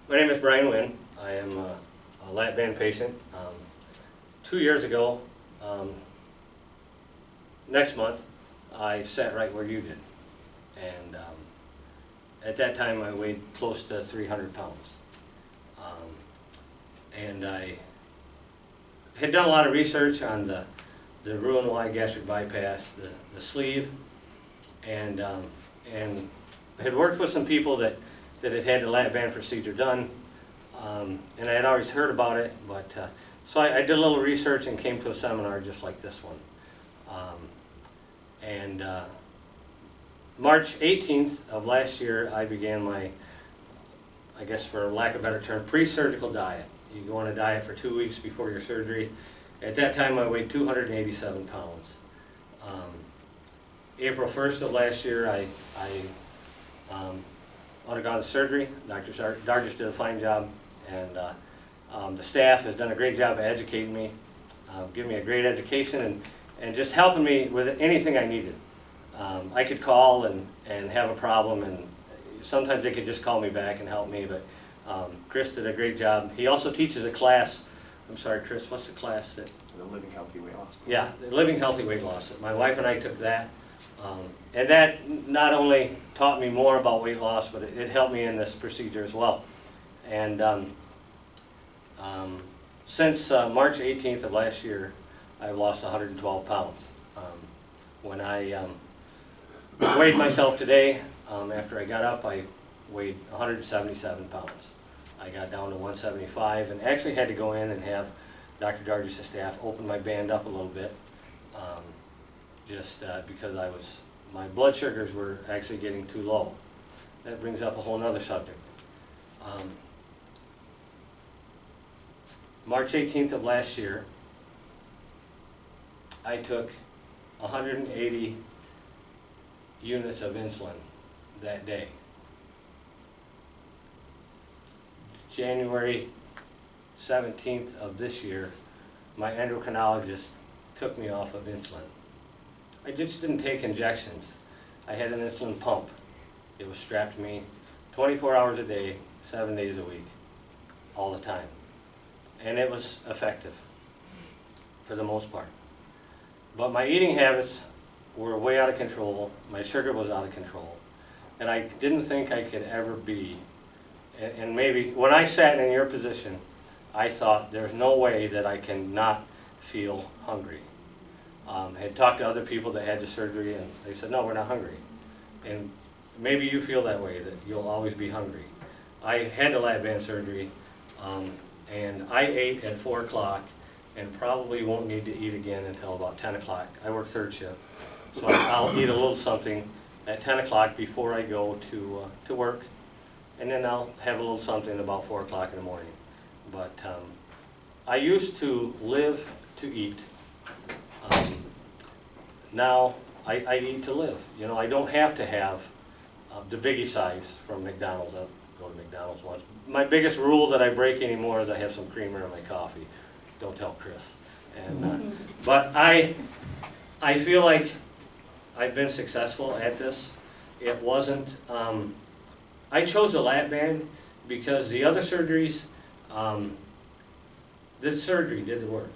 My name is Brian Wynn. I am a lap band patient. 2 years ago, next month, I sat right where you did. And at that time, I weighed close to 300 pounds. And I had done a lot of research on the Roux-en-Y gastric bypass, the sleeve, and had worked with some people that had had the lap band procedure done, and I had always heard about it, but so I did a little research and came to a seminar just like this one. March 18th of last year, I began my, I guess for lack of a better term, pre-surgical diet. You go on a diet for 2 weeks before your surgery. At that time, I weighed 287 pounds. April 1st of last year, I undergone surgery. Dr. Dargis did a fine job, and the staff has done a great job of educating me, giving me a great education, and just helping me with anything I needed. I could call and have a problem, and sometimes they could just call me back and help me, but Chris did a great job. He also teaches a class. I'm sorry, Chris, what's the class that? The Living Healthy Weight Loss. Yeah, the Living Healthy Weight Loss. My wife and I took that. And that not only taught me more about weight loss, but it helped me in this procedure as well. And since March 18th of last year, I've lost 112 pounds. When I weighed myself today, after I got up, I weighed 177 pounds. I got down to 175 and actually had to go in and have Dr. Dargis' staff open my band up a little bit, just because my blood sugars were actually getting too low. That brings up a whole other subject. March 18th of last year, I took 180 units of insulin that day. January 17th of this year, my endocrinologist took me off of insulin. I just didn't take injections. I had an insulin pump. It was strapped to me 24 hours a day, 7 days a week, all the time. And it was effective for the most part. But my eating habits were way out of control. My sugar was out of control. And I didn't think I could ever be. And maybe when I sat in your position, I thought there's no way that I can not feel hungry. I had talked to other people that had the surgery, and they said, no, we're not hungry. And maybe you feel that way, that you'll always be hungry. I had the lap band surgery, and I ate at 4 o'clock and probably won't need to eat again until about 10 o'clock. I work third shift, so I'll eat a little something at 10 o'clock before I go to work, and then I'll have a little something about 4 o'clock in the morning. But I used to live to eat. Now I eat to live. You know, I don't have to have the biggie size from McDonald's. I'll go to McDonald's once. My biggest rule that I break anymore is I have some creamer in my coffee. Don't tell Chris. And but I feel like I've been successful at this. It wasn't. I chose the lap band because the other surgeries, the surgery did the work.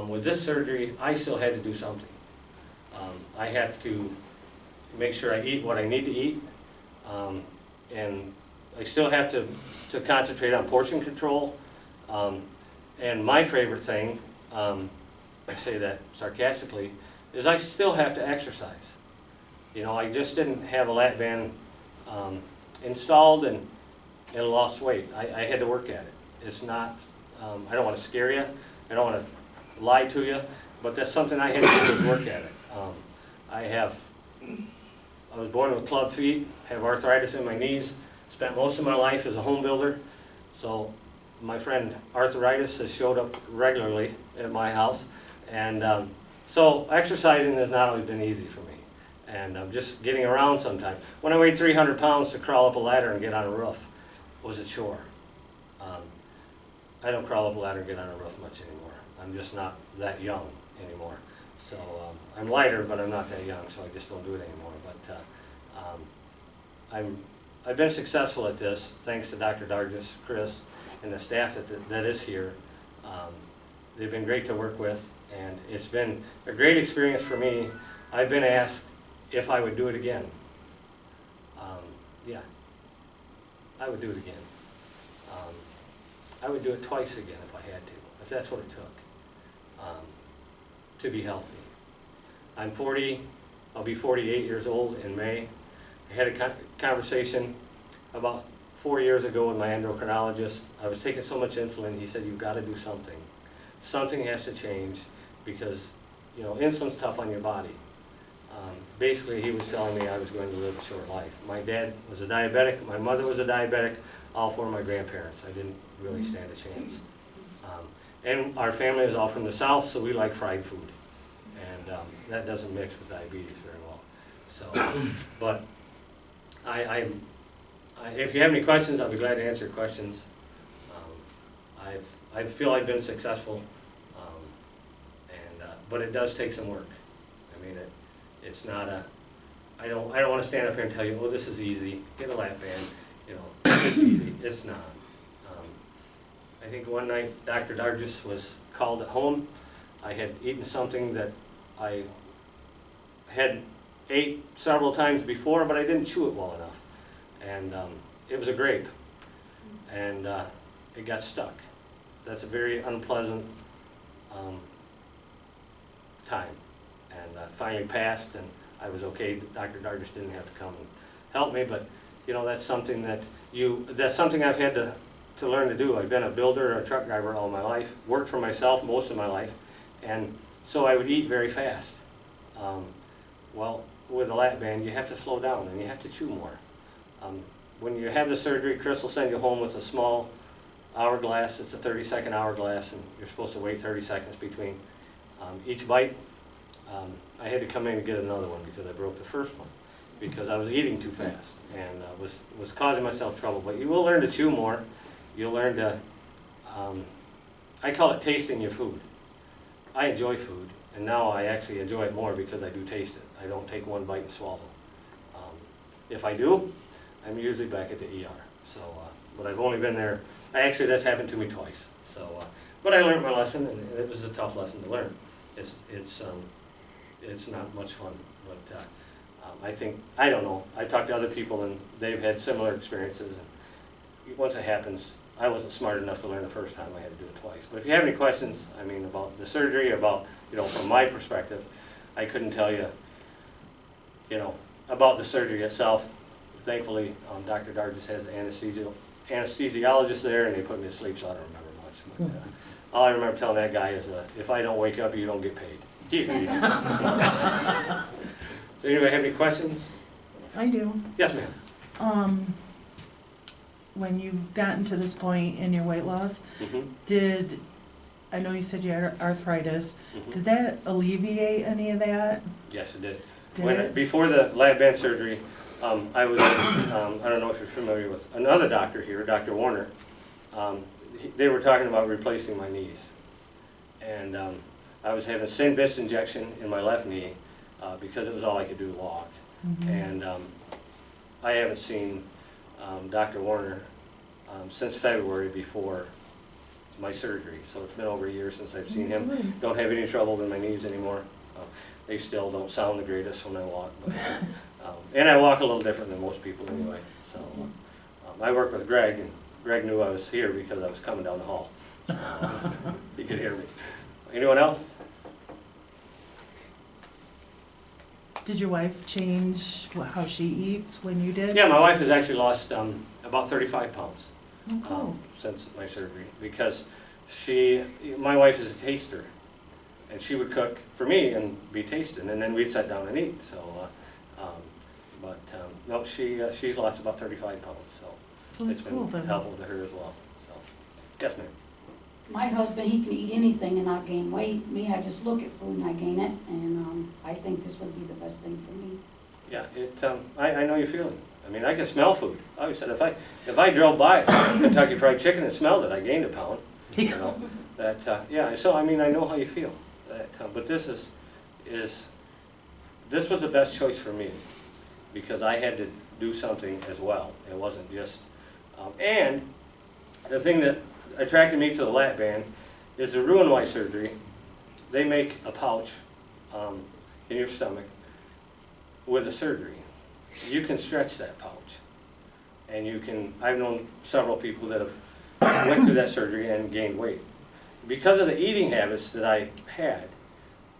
With this surgery, I still had to do something. I have to make sure I eat what I need to eat, and I still have to concentrate on portion control. And my favorite thing, I say that sarcastically, is I still have to exercise. You know, I just didn't have a lap band installed and lost weight. I had to work at it. It's not, I don't want to scare you, I don't want to lie to you, but that's something I had to do, is work at it. I was born with club feet, have arthritis in my knees, spent most of my life as a home builder, so my friend arthritis has showed up regularly at my house, and so exercising has not always been easy for me, and just getting around sometimes. When I weighed 300 pounds, to crawl up a ladder and get on a roof was a chore. I don't crawl up a ladder and get on a roof much anymore. I'm just not that young anymore. So I'm lighter, but I'm not that young, so I just don't do it anymore. But I've been successful at this, thanks to Dr. Dargis, Chris, and the staff that is here. They've been great to work with, and it's been a great experience for me. I've been asked if I would do it again. Yeah, I would do it again. I would do it twice again if I had to, if that's what it took to be healthy. I'm 40, I'll be 48 years old in May. I had a conversation about 4 years ago with my endocrinologist. I was taking so much insulin, he said, you've got to do something. Something has to change because, you know, insulin's tough on your body. Basically, he was telling me I was going to live a short life. My dad was a diabetic, my mother was a diabetic, all four of my grandparents. I didn't really stand a chance. And our family is all from the South, so we like fried food. And that doesn't mix with diabetes very well. So, but if you have any questions, I'll be glad to answer questions. I feel I've been successful, but it does take some work. I mean, it's not a, I don't want to stand up here and tell you, oh, this is easy, get a lap band, you know, it's easy. It's not. I think one night Dr. Dargis was called at home. I had eaten something that I had ate several times before, but I didn't chew it well enough. And it was a grape, and it got stuck. That's a very unpleasant time. And finally passed, and I was okay. Dr. Dargis didn't have to come and help me, but you know, that's something I've had to learn to do. I've been a builder, a truck driver all my life, worked for myself most of my life, and so I would eat very fast. Well, with a lap band, you have to slow down and you have to chew more. When you have the surgery, Chris will send you home with a small hourglass. It's a 30-second hourglass, and you're supposed to wait 30 seconds between each bite. I had to come in and get another one because I broke the first one because I was eating too fast and was causing myself trouble. But you will learn to chew more. You'll learn to, I call it tasting your food. I enjoy food, and now I actually enjoy it more because I do taste it. I don't take one bite and swallow. If I do, I'm usually back at the ER. So, but I've only been there, that's happened to me twice. So, but I learned my lesson, and it was a tough lesson to learn. It's not much fun, but I don't know. I talked to other people, and they've had similar experiences. And once it happens, I wasn't smart enough to learn the first time. I had to do it twice. But if you have any questions, I mean, about the surgery, about, you know, from my perspective, I couldn't tell you, you know, about the surgery itself. Thankfully, Dr. Dargis has an anesthesiologist there, and they put me to sleep, so I don't remember much. But all I remember telling that guy is, if I don't wake up, you don't get paid. So anybody have any questions? I do. Yes, ma'am. When you've gotten to this point in your weight loss, I know you said you had arthritis, did that alleviate any of that? Yes, it did. Before the lab band surgery, I was, I don't know if you're familiar with another doctor here, Dr. Warner. They were talking about replacing my knees. And I was having a Synvis injection in my left knee because it was all I could do to walk. And I haven't seen Dr. Warner since February before my surgery. So it's been over a year since I've seen him. Don't have any trouble with my knees anymore. They still don't sound the greatest when I walk. But, and I walk a little different than most people anyway. So I work with Greg, and Greg knew I was here because I was coming down the hall. So he could hear me. Anyone else? Did your wife change how she eats when you did? Yeah, my wife has actually lost about 35 pounds since my surgery because my wife is a taster, and she would cook for me and be tasting, and then we'd sit down and eat. So, no, she's lost about 35 pounds, so it's been helpful to her as well. So, yes, ma'am. My husband, he can eat anything and not gain weight. Me, I just look at food and I gain it, and I think this would be the best thing for me. Yeah, I know your feeling. I mean, I can smell food. I always said if I drove by Kentucky Fried Chicken and smelled it, I gained a pound. You know, yeah. So I mean, I know how you feel. But this was the best choice for me because I had to do something as well. It wasn't just, and the thing that attracted me to the lat band is the Roux-en-Y surgery. They make a pouch in your stomach with a surgery. You can stretch that pouch. And you can, I've known several people that have went through that surgery and gained weight. Because of the eating habits that I had,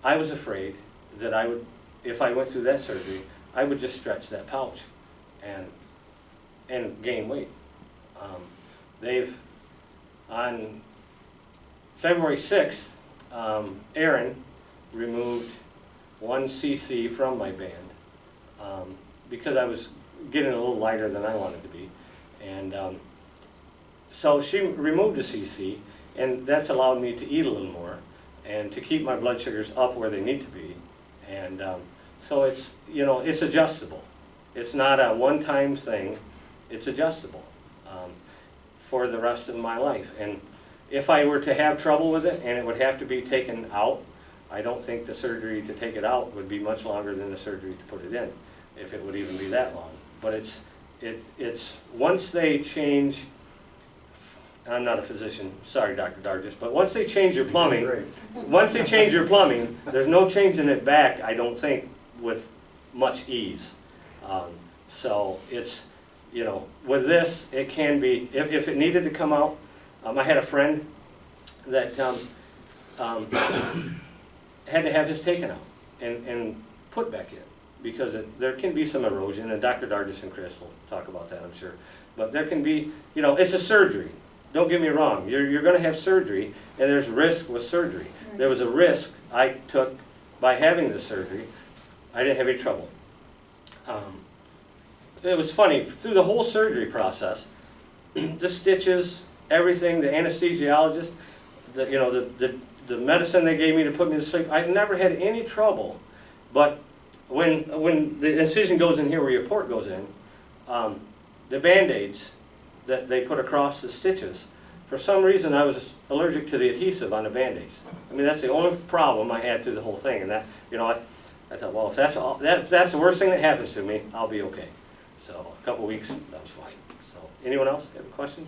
I was afraid that I would, if I went through that surgery, I would just stretch that pouch and gain weight. They've, on February 6th, Aaron removed 1 cc from my band because I was getting a little lighter than I wanted to be. And so she removed a cc, and that's allowed me to eat a little more and to keep my blood sugars up where they need to be. And so it's, you know, it's adjustable. It's not a one-time thing. It's adjustable for the rest of my life. And if I were to have trouble with it and it would have to be taken out, I don't think the surgery to take it out would be much longer than the surgery to put it in, if it would even be that long. But it's once they change, I'm not a physician, sorry Dr. Dargis, but once they change your plumbing, there's no changing it back, I don't think, with much ease. So it's, you know, with this, it can be, if it needed to come out, I had a friend that had to have his taken out and put back in because there can be some erosion, and Dr. Dargis and Chris will talk about that, I'm sure. But there can be, you know, it's a surgery. Don't get me wrong, you're going to have surgery, and there's risk with surgery. There was a risk I took by having the surgery. I didn't have any trouble. It was funny, through the whole surgery process, the stitches, everything, the anesthesiologist, the medicine they gave me to put me to sleep, I never had any trouble. But when the incision goes in here where your port goes in, the Band-Aids that they put across the stitches, for some reason I was allergic to the adhesive on the Band-Aids. I mean, that's the only problem I had through the whole thing. And that, you know, I thought, well, if that's the worst thing that happens to me, I'll be okay. So a couple weeks, that was fine. So anyone else have a question?